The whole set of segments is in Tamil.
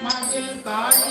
மதில் காடி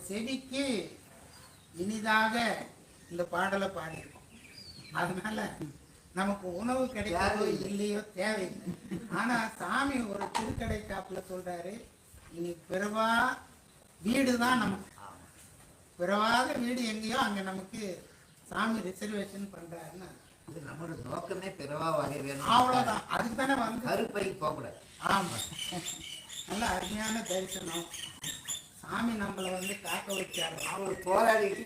செடிக்கு இனிதாக இந்த பாடலை பாடியிருக்கோம். அதனால நமக்கு உணவு கிடைக்காதோ இல்லையோ தேவையில்லை. ஆனா சாமி ஒரு திருக்கடை காப்புல சொல்றாரு, இனி பிறவா வீடு தான் நமக்கு. பிறவாத வீடு எங்கேயோ அங்க நமக்கு சாமி ரிசர்வேஷன் பண்றாருன்னு நம்மளோட நோக்கமே பிறவா வகை வேணும். அவ்வளவுதான். அதுக்கு தானே வந்து கருப்பைக்கு போகக்கூடாது. ஆமா, நல்ல அருமையான தரிசனம். சாமி நம்மளை வந்து காக்க வச்சாரு. அவர் போராடி 20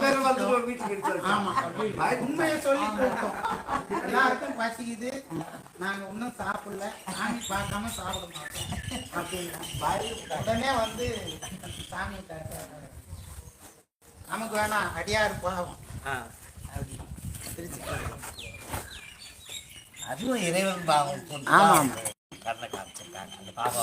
பேர் வந்து வீட்டுக்கு. ஆமா, உண்மையை சொல்லி கொடுத்தோம். எல்லாருக்கும் பசிக்குது, நாங்க இன்னும் சாப்பிடல, சாமி பார்க்காம சாப்பிட மாட்டோம் அப்படின்னு உடனே வந்து சாமி காட்டுறாரு. நமக்கு வேணாம், அடியாரு பாவம் அப்படி திருச்சி. அதுவும் இறைவன் பாவம். ஆமா, கண்ணை காமிச்சிருக்காங்க அந்த பாபா.